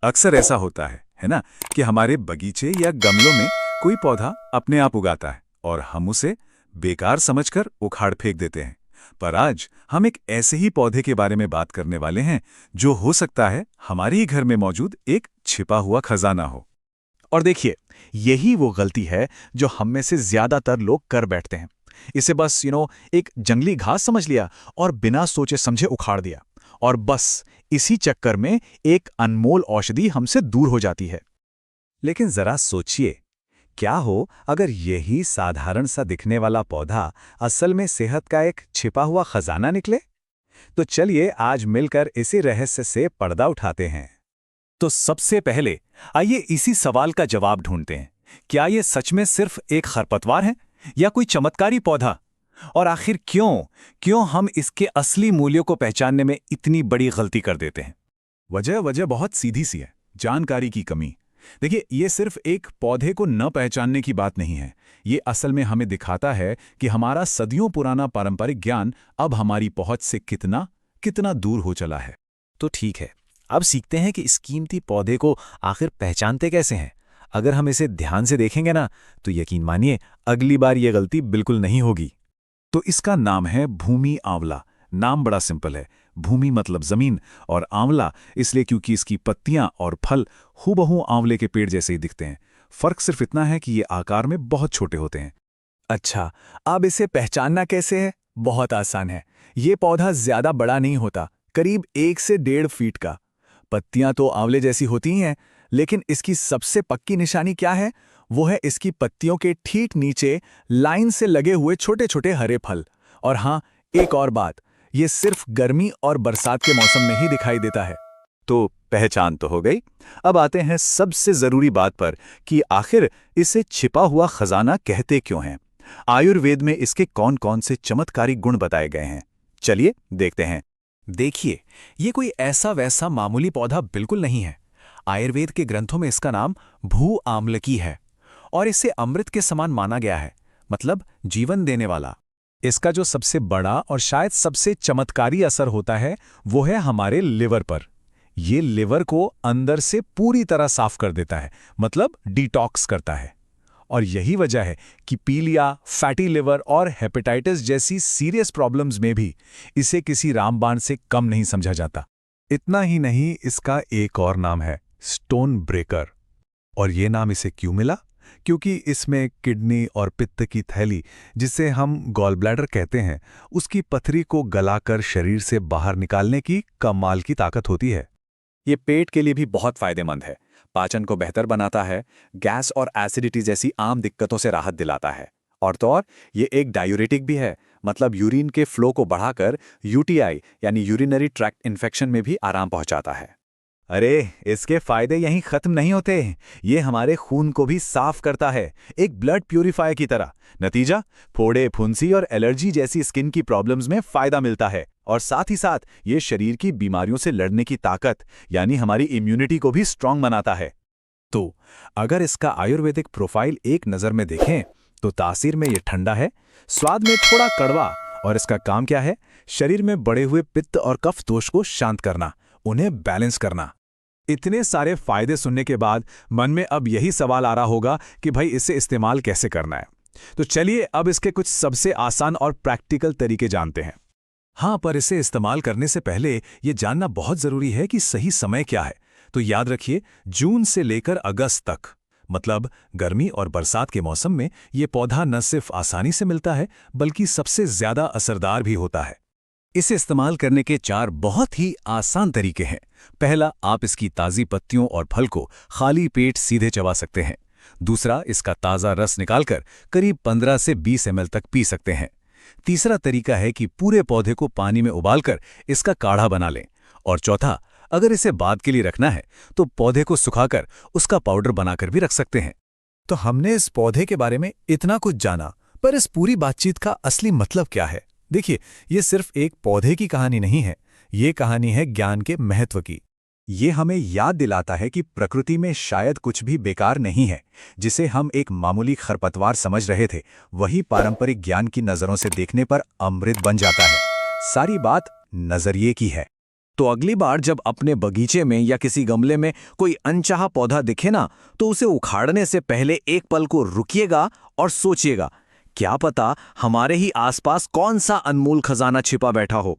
अक्सर ऐसा होता है ना, कि हमारे बगीचे या गमलों में कोई पौधा अपने आप उगाता है और हम उसे बेकार समझकर उखाड़ फेंक देते हैं। पर आज हम एक ऐसे ही पौधे के बारे में बात करने वाले हैं जो हो सकता है हमारे ही घर में मौजूद एक छिपा हुआ खजाना हो। और देखिए, यही वो गलती है जो हम में से ज्यादातर लोग कर बैठते हैं। इसे बस एक जंगली घास समझ लिया और बिना सोचे समझे उखाड़ दिया, और बस इसी चक्कर में एक अनमोल औषधि हमसे दूर हो जाती है। लेकिन जरा सोचिए, क्या हो अगर यही साधारण सा दिखने वाला पौधा असल में सेहत का एक छिपा हुआ खजाना निकले? तो चलिए आज मिलकर इसी रहस्य से पर्दा उठाते हैं। तो सबसे पहले आइए इसी सवाल का जवाब ढूंढते हैं। क्या ये सच में सिर्फ एक खरपतवार है या कोई चमत्कारी पौधा? और आखिर क्यों हम इसके असली मूल्यों को पहचानने में इतनी बड़ी गलती कर देते हैं? वजह बहुत सीधी सी है, जानकारी की कमी। देखिए, ये सिर्फ एक पौधे को न पहचानने की बात नहीं है। ये असल में हमें दिखाता है कि हमारा सदियों पुराना पारंपरिक ज्ञान अब हमारी पहुंच से कितना कितना दूर हो चला है। तो ठीक है, अब सीखते हैं कि इस कीमती पौधे को आखिर पहचानते कैसे हैं। अगर हम इसे ध्यान से देखेंगे ना, तो यकीन मानिए अगली बार ये गलती बिल्कुल नहीं होगी। तो इसका नाम है भूमि आंवला। नाम बड़ा सिंपल है, भूमि मतलब जमीन और आंवला इसलिए क्योंकि इसकी पत्तियां और फल हूबहू आंवले के पेड़ जैसे ही दिखते हैं। फर्क सिर्फ इतना है कि ये आकार में बहुत छोटे होते हैं। अच्छा, अब इसे पहचानना कैसे है? बहुत आसान है। ये पौधा ज्यादा बड़ा नहीं होता, करीब 1 से 1.5 फीट का। पत्तियां तो आंवले जैसी होती ही हैं, लेकिन इसकी सबसे पक्की निशानी क्या है? वो है इसकी पत्तियों के ठीक नीचे लाइन से लगे हुए छोटे छोटे हरे फल। और हाँ, एक और बात, ये सिर्फ गर्मी और बरसात के मौसम में ही दिखाई देता है। तो पहचान तो हो गई। अब आते हैं सबसे जरूरी बात पर कि आखिर इसे छिपा हुआ खजाना कहते क्यों हैं। आयुर्वेद में इसके कौन कौन से चमत्कारी गुण बताए गए हैं, चलिए देखते हैं। देखिए, ये कोई ऐसा वैसा मामूली पौधा बिल्कुल नहीं है। आयुर्वेद के ग्रंथों में इसका नाम भू आम्लकी है और इसे अमृत के समान माना गया है, मतलब जीवन देने वाला। इसका जो सबसे बड़ा और शायद सबसे चमत्कारी असर होता है वो है हमारे लिवर पर। ये लिवर को अंदर से पूरी तरह साफ कर देता है, मतलब डिटॉक्स करता है। और यही वजह है कि पीलिया, फैटी लिवर और हेपेटाइटिस जैसी सीरियस प्रॉब्लम्स में भी इसे किसी रामबाण से कम नहीं समझा जाता। इतना ही नहीं, इसका एक और नाम है स्टोन ब्रेकर। और ये नाम इसे क्यों मिला? क्योंकि इसमें किडनी और पित्त की थैली, जिसे हम गॉल ब्लैडर कहते हैं, उसकी पथरी को गलाकर शरीर से बाहर निकालने की कमाल की ताकत होती है। ये पेट के लिए भी बहुत फायदेमंद है, पाचन को बेहतर बनाता है, गैस और एसिडिटी जैसी आम दिक्कतों से राहत दिलाता है। और तो और ये एक डायूरेटिक भी है, मतलब यूरिन के फ्लो को बढ़ाकर यूटीआई यानी यूरिनरी ट्रैक्ट इन्फेक्शन में भी आराम पहुंचाता है। अरे, इसके फायदे यहीं खत्म नहीं होते। ये हमारे खून को भी साफ करता है, एक ब्लड प्यूरिफायर की तरह। नतीजा, फोड़े, फुंसी और एलर्जी जैसी स्किन की प्रॉब्लम्स में फायदा मिलता है। और साथ ही साथ ये शरीर की बीमारियों से लड़ने की ताकत यानी हमारी इम्यूनिटी को भी स्ट्रांग बनाता है। तो अगर इसका आयुर्वेदिक प्रोफाइल एक नज़र में देखें तो तासीर में ये ठंडा है, स्वाद में थोड़ा कड़वा, और इसका काम क्या है? शरीर में बढ़े हुए पित्त और कफ दोष को शांत करना, उन्हें बैलेंस करना। इतने सारे फायदे सुनने के बाद मन में अब यही सवाल आ रहा होगा कि भाई इसे इस्तेमाल कैसे करना है। तो चलिए अब इसके कुछ सबसे आसान और प्रैक्टिकल तरीके जानते हैं। हाँ, पर इसे इस्तेमाल करने से पहले ये जानना बहुत जरूरी है कि सही समय क्या है। तो याद रखिए, जून से लेकर अगस्त तक, मतलब गर्मी और बरसात के मौसम में ये पौधा न सिर्फ आसानी से मिलता है बल्कि सबसे ज्यादा असरदार भी होता है। इसे इस्तेमाल करने के 4 बहुत ही आसान तरीके हैं। पहला, आप इसकी ताज़ी पत्तियों और फल को खाली पेट सीधे चबा सकते हैं। दूसरा, इसका ताज़ा रस निकालकर करीब 15 से 20 ml तक पी सकते हैं। तीसरा तरीका है कि पूरे पौधे को पानी में उबालकर इसका काढ़ा बना लें। और चौथा, अगर इसे बाद के लिए रखना है तो पौधे को सुखाकर उसका पाउडर बनाकर भी रख सकते हैं। तो हमने इस पौधे के बारे में इतना कुछ जाना, पर इस पूरी बातचीत का असली मतलब क्या है? देखिए, ये सिर्फ एक पौधे की कहानी नहीं है, ये कहानी है ज्ञान के महत्व की। ये हमें याद दिलाता है कि प्रकृति में शायद कुछ भी बेकार नहीं है। जिसे हम एक मामूली खरपतवार समझ रहे थे, वही पारंपरिक ज्ञान की नज़रों से देखने पर अमृत बन जाता है। सारी बात नजरिए की है। तो अगली बार जब अपने बगीचे में या किसी गमले में कोई अनचाहा पौधा दिखे ना, तो उसे उखाड़ने से पहले एक पल को रुकिएगा और सोचिएगा, क्या पता हमारे ही आसपास कौन सा अनमोल खजाना छिपा बैठा हो।